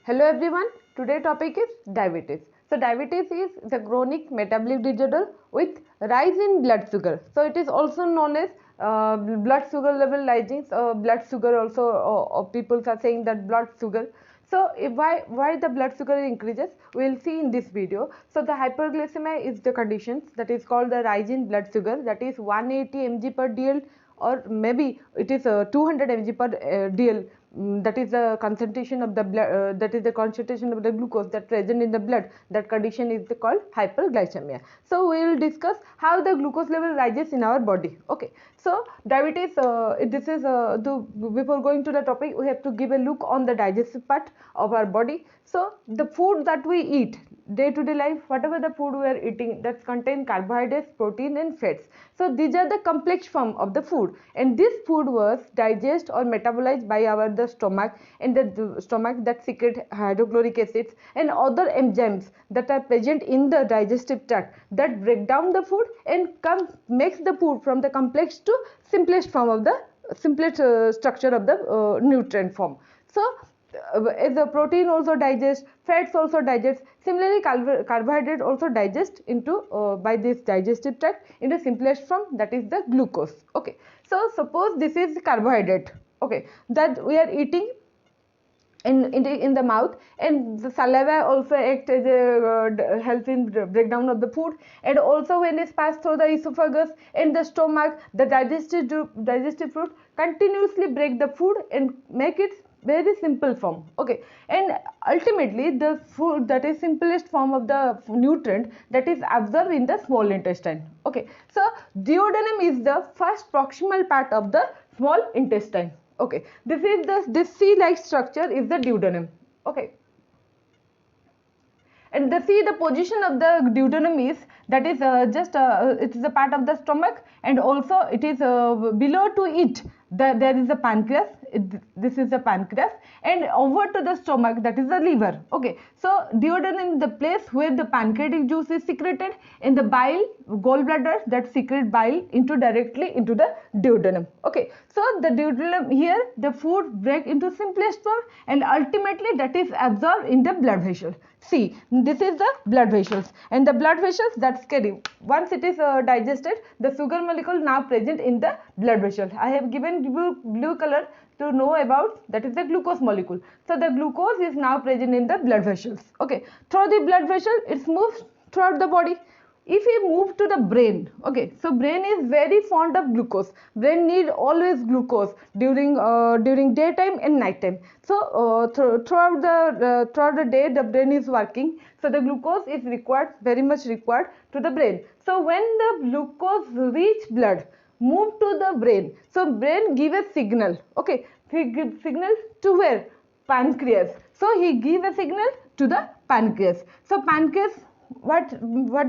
Hello everyone, today topic is diabetes. So diabetes is the chronic metabolic disorder with rise in blood sugar. So it is also known as blood sugar level rising. Blood sugar also people are saying that blood sugar. So why the blood sugar increases, we will see in this video. So the hyperglycemia is the conditions that is called the rise in blood sugar, that is 180 mg per dl, or maybe it is 200 mg per dl. That is the concentration of the blood, that is the concentration of the glucose that present in the blood. That condition is called hyperglycemia. So we will discuss how the glucose level rises in our body. Okay, so diabetes, this is before going to the topic, we have to give a look on the digestive part of our body. So the food that we eat day to day life, whatever the food we are eating, that contain carbohydrates, protein and fats. So these are the complex form of the food, and this food was digested or metabolized by the stomach, and the stomach that secrete hydrochloric acids and other enzymes that are present in the digestive tract that break down the food and makes the food from the complex to simplest form of the simplest structure of the nutrient form. So as the protein also digest, fats also digest. Similarly, carbohydrate also digest into by this digestive tract into simplest form, that is the glucose. Okay, so suppose this is carbohydrate, okay, that we are eating in the mouth, and the saliva also acts as a helps in breakdown of the food, and also when it's passed through the esophagus and the stomach, the digestive fruit continuously break the food and make it very simple form. Okay, and ultimately the food that is simplest form of the nutrient that is absorbed in the small intestine. Okay, so duodenum is the first proximal part of the small intestine. Okay, this C-like structure is the duodenum. Okay, and the position of the duodenum is that is it is a part of the stomach, and also it is below to it there is a pancreas. This is the pancreas, and over to the stomach, that is the liver. Okay, so duodenum is the place where the pancreatic juice is secreted, and the bile, gallbladder that secrete bile directly into the duodenum. Okay, so the duodenum, here the food break into simplest form, and ultimately that is absorbed in the blood vessel. See, this is the blood vessels, and the blood vessels that's carry, once it is digested, the sugar molecule now present in the blood vessel. I have given blue color to know about, that is the glucose molecule. So the glucose is now present in the blood vessels. Okay, through the blood vessel it moves throughout the body. If we move to the brain, okay, so brain is very fond of glucose. Brain need always glucose during daytime and nighttime. So throughout the day the brain is working, so the glucose is required, very much required to the brain. So when the glucose reach blood, move to the brain, so brain give a signal. Okay, he give signal to where? Pancreas. So he give a signal to the pancreas. So pancreas, what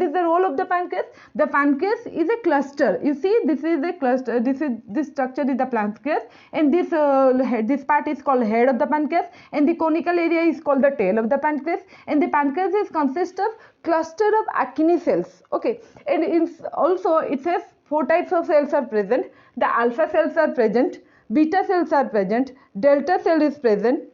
is the role of the pancreas? The pancreas is a cluster. You see, this is a cluster. This structure is the pancreas, and this part is called head of the pancreas, and the conical area is called the tail of the pancreas, and the pancreas is consist of cluster of actin cells. Okay, and also it says 4 types of cells are present. The alpha cells are present, beta cells are present, delta cell is present,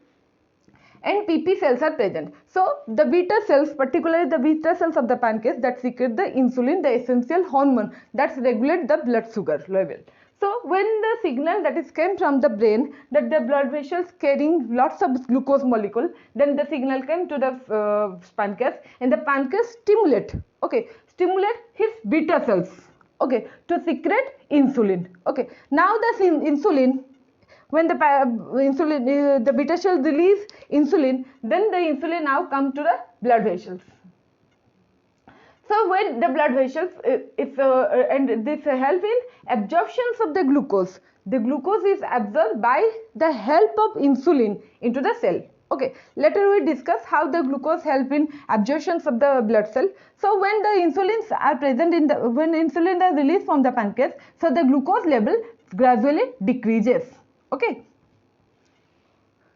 and PP cells are present. So the beta cells, particularly the beta cells of the pancreas, that secrete the insulin, the essential hormone that regulate the blood sugar level. So when the signal that is came from the brain, that the blood vessels carrying lots of glucose molecule, then the signal came to the pancreas, and the pancreas stimulate his beta cells, okay, to secrete insulin. Okay, now the insulin, when the insulin, the beta cells release insulin, then the insulin now come to the blood vessels. So when the blood vessels, and this help in absorptions of the glucose. The glucose is absorbed by the help of insulin into the cell. Okay, later we discuss how the glucose help in absorptions of the blood cell. So when the insulins are present in the, when insulin is released from the pancreas, so the glucose level gradually decreases. Okay,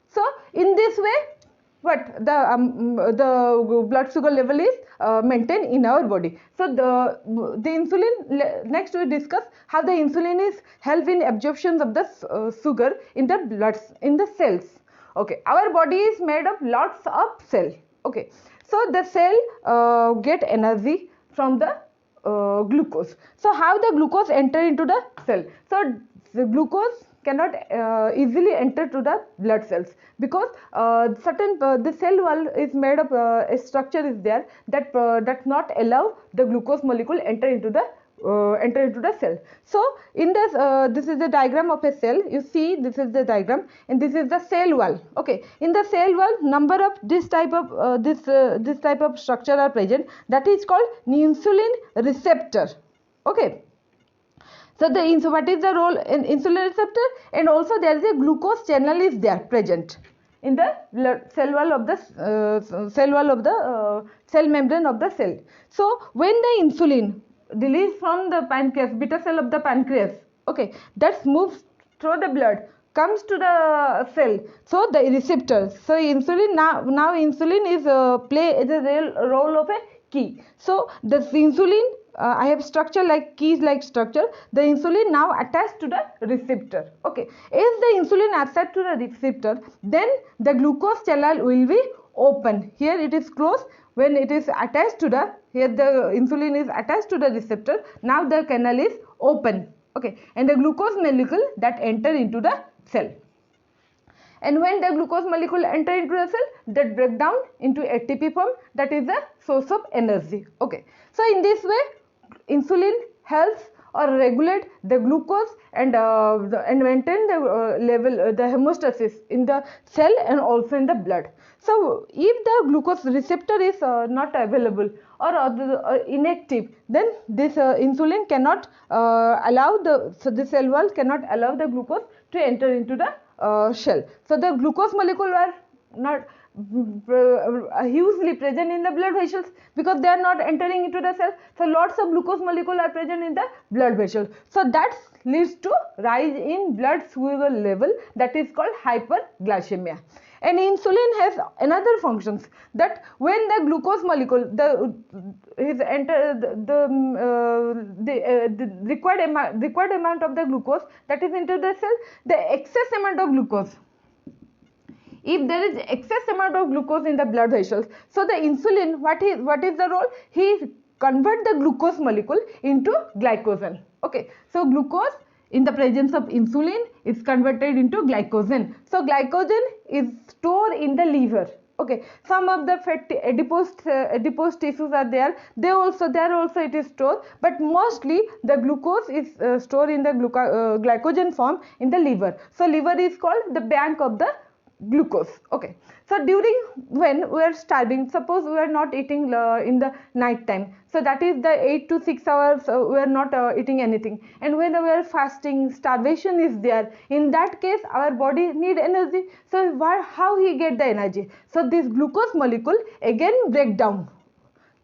so in this way, what the blood sugar level is maintained in our body. So the insulin, next we discuss how the insulin is help in absorption of the sugar in the blood, in the cells. Okay, our body is made of lots of cell. Okay, so the cell get energy from the glucose. So how the glucose enter into the cell? So the glucose cannot easily enter to the blood cells, because the cell wall is made of a structure is there that does not allow the glucose molecule enter into the cell. So in this this is the diagram of a cell. You see, this is the diagram, and this is the cell wall. Okay, in the cell wall, number of this type of this type of structure are present, that is called insulin receptor. Okay, so what is the role in insulin receptor? And also there is a glucose channel is there present in the cell wall of the cell membrane of the cell. So when the insulin released from the pancreas, beta cell of the pancreas, okay, that moves through the blood, comes to the cell, so the receptor. So insulin now insulin is play the real role of a key. So the insulin I have structure like keys like structure. The insulin now attached to the receptor. Okay, if the insulin attached to the receptor, then the glucose channel will be open. Here it is closed. When it is attached to the, here the insulin is attached to the receptor, now the canal is open. Okay, and the glucose molecule that enter into the cell. And when the glucose molecule enter into the cell, that break down into ATP form, that is the source of energy. Okay, so in this way insulin helps or regulate the glucose and maintain the level the homeostasis in the cell and also in the blood. So if the glucose receptor is not available or inactive, then this insulin cannot allow the cell wall cannot allow the glucose to enter into the shell. So the glucose molecule are not hugely present in the blood vessels, because they are not entering into the cell. So lots of glucose molecule are present in the blood vessels. So that leads to rise in blood sugar level, that is called hyperglycemia. And insulin has another functions, that when the glucose molecule the required amount of the glucose that is into the cell, the excess amount of glucose, if there is excess amount of glucose in the blood vessels, so the insulin, what is the role? He convert the glucose molecule into glycogen. Okay, so glucose in the presence of insulin is converted into glycogen. So glycogen is stored in the liver. Okay, some of the fatty adipose tissues are there. There also it is stored, but mostly the glucose is stored in the glycogen form in the liver. So liver is called the bank of the glucose. Okay, so during when we are starving, suppose we are not eating in the night time, so that is the 8 to 6 hours we are not eating anything, and when we are fasting, starvation is there, in that case our body need energy. So how he get the energy? So this glucose molecule again break down,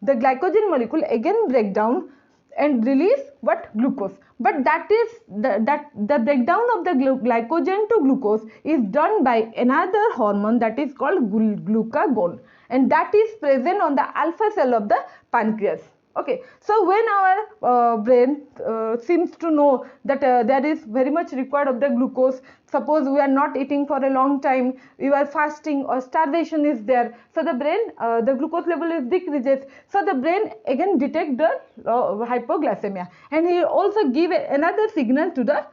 the glycogen molecule again break down and release what? Glucose. But that is the breakdown of the glycogen to glucose is done by another hormone, that is called glucagon, and that is present on the alpha cell of the pancreas. Okay, so when our brain seems to know that there is very much required of the glucose, suppose we are not eating for a long time, we are fasting or starvation is there, so the brain the glucose level is decreases, so the brain again detect the hypoglycemia, and he also give another signal to the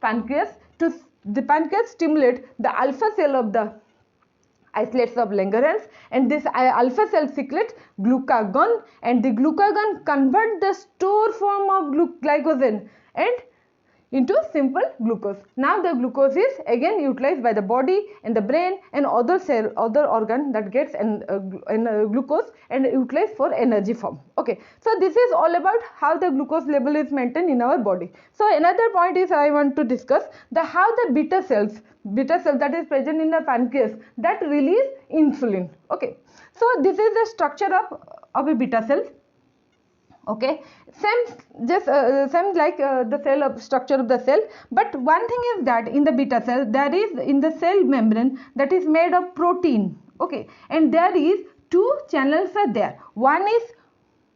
pancreas, to the pancreas stimulate the alpha cell of the isolates of Langerhans, and this alpha cell secrete glucagon, and the glucagon convert the store form of glycogen and into simple glucose. Now the glucose is again utilized by the body and the brain and other organ that gets glucose and utilized for energy form. Okay, so this is all about how the glucose level is maintained in our body. So another point is I want to discuss how the beta cell that is present in the pancreas that release insulin. Okay, so this is the structure of a beta cell. Okay, same like the cell structure of the cell, but one thing is that in the beta cell there is in the cell membrane that is made of protein. Okay, and there is two channels are there. One is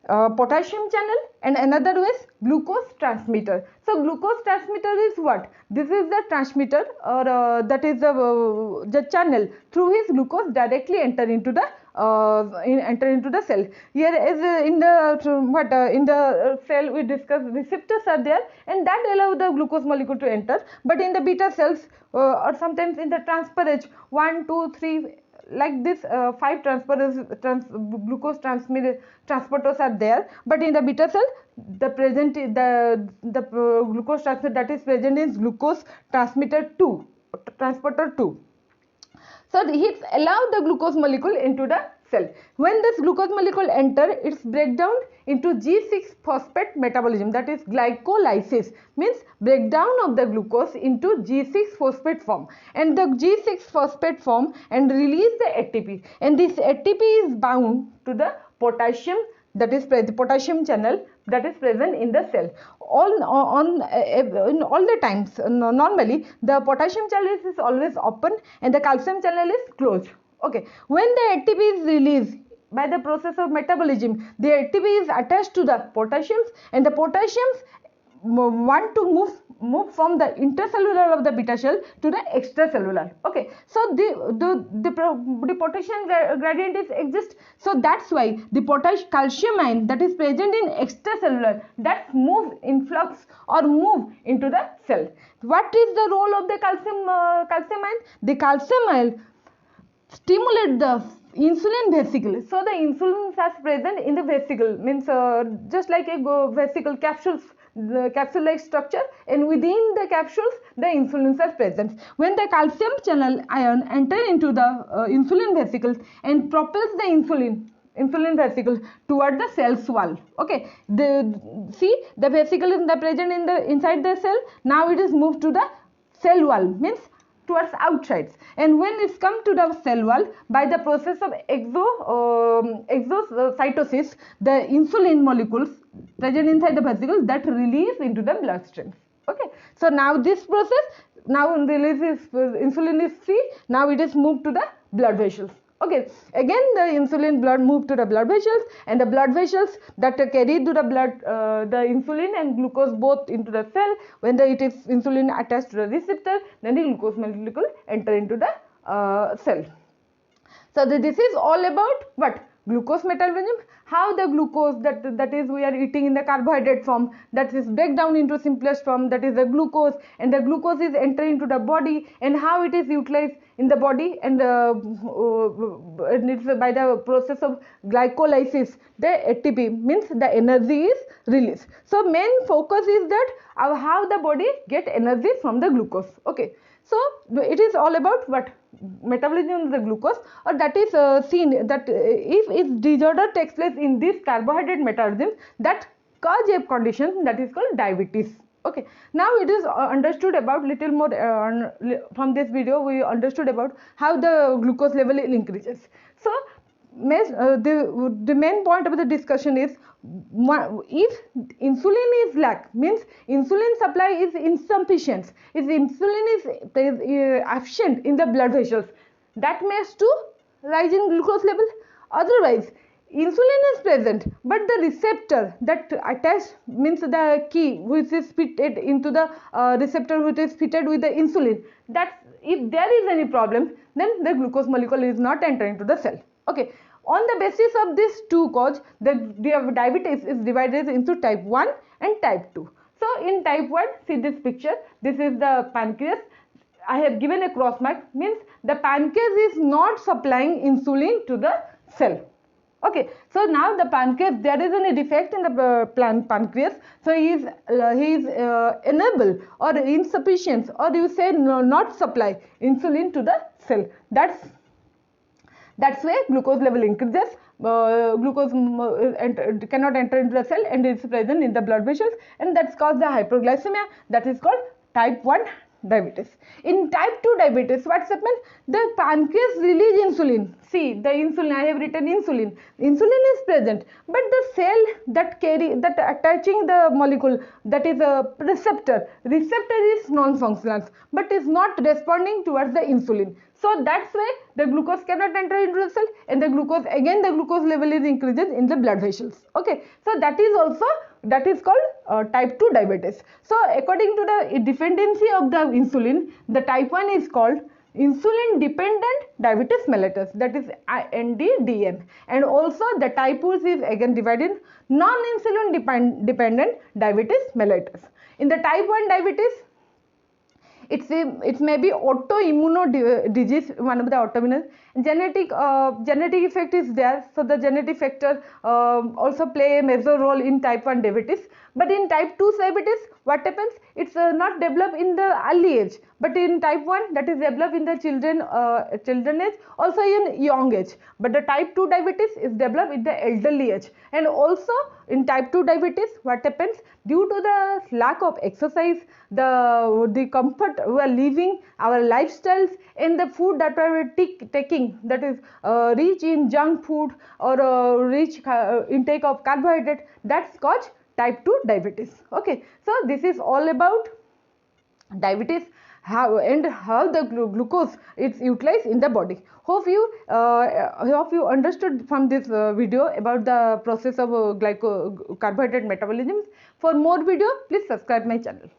potassium channel, and another is glucose transmitter. So glucose transmitter is what? This is the transmitter, or that is the channel through which glucose directly enter into the cell. Here is in the cell we discussed, receptors are there, and that allow the glucose molecule to enter. But in the beta cells, or sometimes in the transportage 1, 2, 3, like this, 5 glucose transporters are there. But in the beta cell, the glucose transmitter that is present is glucose transporter 2. So it allows the glucose molecule into the cell. When this glucose molecule enter, its breakdown into G6-phosphate metabolism, that is glycolysis, means breakdown of the glucose into G6-phosphate form, and the G6-phosphate form and release the ATP, and this ATP is bound to the potassium, that is the potassium channel that is present in the cell. In all the times, normally the potassium channel is always open and the calcium channel is closed. Okay, when the ATP is released by the process of metabolism, the ATP is attached to the potassiums, and the potassiums want to move from the intracellular of the beta cell to the extracellular. Okay, so the potassium gradient is exist, so that's why the calcium ion that is present in extracellular, that move influx or move into the cell. What is the role of the calcium ion? The calcium ion stimulate the insulin vesicle. So the insulin is present in the vesicle, means just like a vesicle capsules, the capsule-like structure, and within the capsules the insulins are present. When the calcium channel ion enter into the insulin vesicles and propels the insulin vesicle toward the cell's wall. Okay, see the vesicle is present inside the cell. Now it is moved to the cell wall, means towards outsides, and when it's come to the cell wall, by the process of exocytosis, the insulin molecules present inside the vesicle that release into the bloodstream. Okay, so now this process, now releases insulin is free, now it is moved to the blood vessels. Okay, again the insulin blood moved to the blood vessels, and the blood vessels that carry to the blood the insulin and glucose both into the cell. When it is insulin attached to the receptor, then the glucose molecule enter into the cell. So this is all about what? Glucose metabolism, how the glucose that is we are eating in the carbohydrate form, that is break down into simplest form, that is the glucose, and the glucose is entering into the body, and how it is utilized in the body, and it's by the process of glycolysis, the ATP, means the energy is released. So main focus is that how the body get energy from the glucose. Okay, so it is all about what? Metabolism of the glucose, or that is seen that if its disorder takes place in this carbohydrate metabolism, that cause a condition that is called diabetes. Okay, now it is understood about little more from this video we understood about how the glucose level increases. So the main point of the discussion is, if insulin is lack, means insulin supply is insufficient, if insulin is absent in the blood vessels, that makes to rise in glucose level. Otherwise insulin is present, but the receptor that attached, means the key which is fitted into the receptor which is fitted with the insulin, that if there is any problem, then the glucose molecule is not entering to the cell. Okay, on the basis of these two cause, the diabetes is divided into type 1 and type 2. So in type 1, see this picture, this is the pancreas. I have given a cross mark, means the pancreas is not supplying insulin to the cell. Okay, so now the pancreas, there is any defect in the pancreas, so he is unable or insufficient, or you say not supply insulin to the cell. That's why glucose level increases, glucose cannot enter into the cell and is present in the blood vessels, and that's caused the hyperglycemia, that is called type 1 diabetes. In type 2 diabetes, what's happened? The pancreas release insulin. See, the insulin, I have written insulin. Insulin is present, but the cell that attaching the molecule, that is a receptor is non-functional, but is not responding towards the insulin. So that's why the glucose cannot enter into the cell, and the glucose level is increases in the blood vessels. Okay, so that is called type 2 diabetes. So according to the dependency of the insulin, the type 1 is called insulin dependent diabetes mellitus, that is NIDDM, and also the type 2 is again divided non-insulin dependent diabetes mellitus. In the type 1 diabetes, it may be autoimmune disease, one of the autoimmune. Genetic effect is there, so the genetic factor also play a major role in type 1 diabetes. But in type 2 diabetes, what happens? It's not developed in the early age, but in type 1, that is developed in the children age, also in young age. But the type 2 diabetes is developed in the elderly age. And also in type 2 diabetes, what happens? Due to the lack of exercise, the comfort we are living, our lifestyles, and the food that we are taking, that is rich in junk food or rich intake of carbohydrate, that's cause type 2 diabetes. Okay, so this is all about diabetes, how the glucose is utilized in the body. Hope you understood from this video about the process of carbohydrate metabolism. For more video, please subscribe my channel.